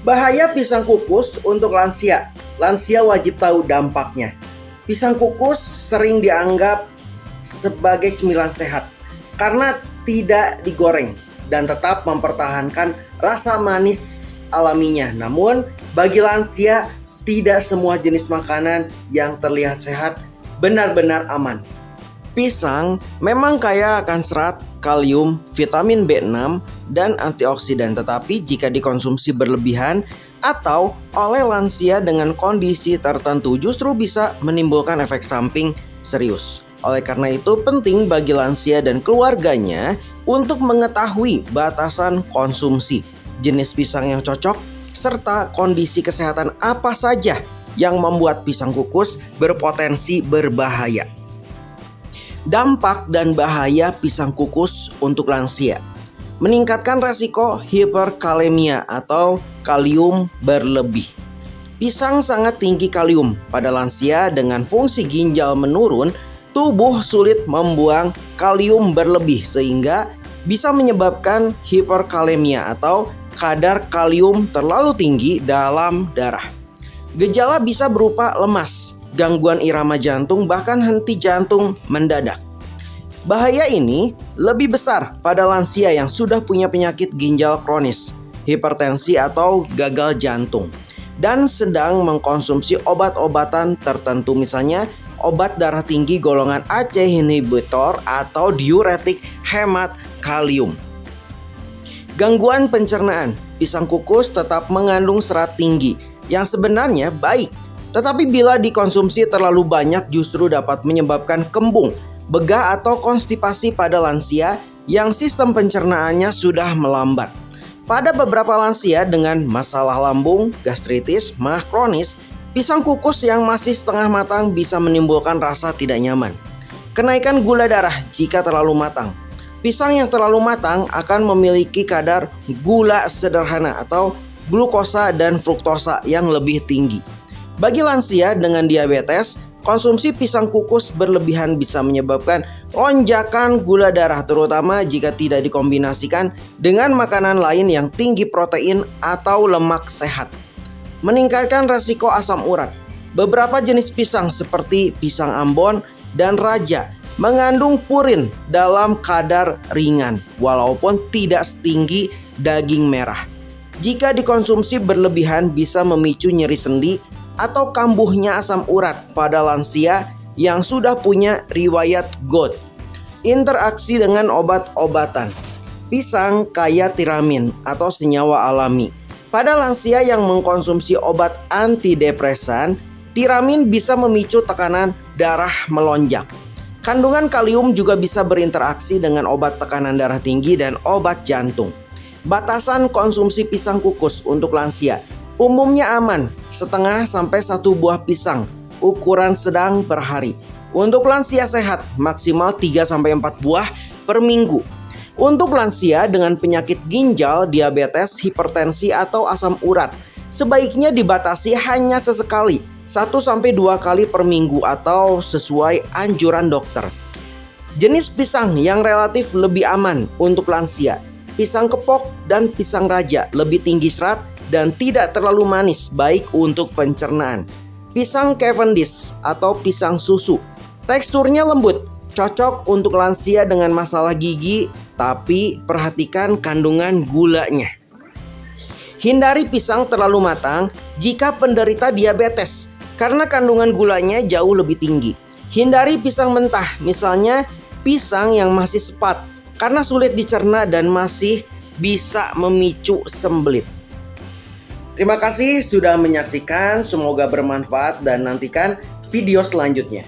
Bahaya pisang kukus untuk lansia. Lansia wajib tahu dampaknya. Pisang kukus sering dianggap sebagai cemilan sehat karena tidak digoreng dan tetap mempertahankan rasa manis alaminya. Namun, bagi lansia, tidak semua jenis makanan yang terlihat sehat benar-benar aman. Pisang memang kaya akan serat, kalium, vitamin B6, dan antioksidan. Tetapi jika dikonsumsi berlebihan atau oleh lansia dengan kondisi tertentu justru bisa menimbulkan efek samping serius. Oleh karena itu penting bagi lansia dan keluarganya untuk mengetahui batasan konsumsi, jenis pisang yang cocok, serta kondisi kesehatan apa saja yang membuat pisang kukus berpotensi berbahaya. Dampak dan bahaya pisang kukus untuk lansia: meningkatkan resiko hiperkalemia atau kalium berlebih. Pisang sangat tinggi kalium pada lansia. Dengan fungsi ginjal menurun, tubuh sulit membuang kalium berlebih sehingga bisa menyebabkan hiperkalemia atau kadar kalium terlalu tinggi dalam darah. Gejala bisa berupa lemas, gangguan irama jantung, bahkan henti jantung mendadak. Bahaya ini lebih besar pada lansia yang sudah punya penyakit ginjal kronis, hipertensi atau gagal jantung, dan sedang mengkonsumsi obat-obatan tertentu, misalnya obat darah tinggi golongan ACE inhibitor atau diuretik hemat kalium. Gangguan pencernaan: pisang kukus tetap mengandung serat tinggi yang sebenarnya baik, tetapi bila dikonsumsi terlalu banyak justru dapat menyebabkan kembung, begah atau konstipasi pada lansia yang sistem pencernaannya sudah melambat. Pada beberapa lansia dengan masalah lambung, gastritis, mah kronis, pisang kukus yang masih setengah matang bisa menimbulkan rasa tidak nyaman. Kenaikan gula darah jika terlalu matang: pisang yang terlalu matang akan memiliki kadar gula sederhana atau glukosa dan fruktosa yang lebih tinggi. Bagi lansia dengan diabetes, konsumsi pisang kukus berlebihan bisa menyebabkan lonjakan gula darah, terutama jika tidak dikombinasikan dengan makanan lain yang tinggi protein atau lemak sehat. Meningkatkan resiko asam urat: beberapa jenis pisang seperti pisang Ambon dan Raja mengandung purin dalam kadar ringan walaupun tidak setinggi daging merah. Jika dikonsumsi berlebihan bisa memicu nyeri sendi atau kambuhnya asam urat pada lansia yang sudah punya riwayat GOUT. Interaksi dengan obat-obatan: pisang kaya tiramin atau senyawa alami. Pada lansia yang mengkonsumsi obat antidepresan, tiramin bisa memicu tekanan darah melonjak. Kandungan kalium juga bisa berinteraksi dengan obat tekanan darah tinggi dan obat jantung. Batasan konsumsi pisang kukus untuk lansia: umumnya aman, setengah sampai 1 buah pisang ukuran sedang per hari. Untuk lansia sehat, maksimal 3-4 buah per minggu. Untuk lansia dengan penyakit ginjal, diabetes, hipertensi atau asam urat, sebaiknya dibatasi hanya sesekali, 1-2 kali per minggu atau sesuai anjuran dokter. Jenis pisang yang relatif lebih aman untuk lansia: pisang kepok dan pisang raja, lebih tinggi serat dan tidak terlalu manis, baik untuk pencernaan. Pisang Cavendish atau pisang susu, teksturnya lembut, cocok untuk lansia dengan masalah gigi, tapi perhatikan kandungan gulanya. Hindari pisang terlalu matang jika penderita diabetes, karena kandungan gulanya jauh lebih tinggi. Hindari pisang mentah, misalnya pisang yang masih sepat, karena sulit dicerna dan masih bisa memicu sembelit. Terima kasih sudah menyaksikan, semoga bermanfaat dan nantikan video selanjutnya.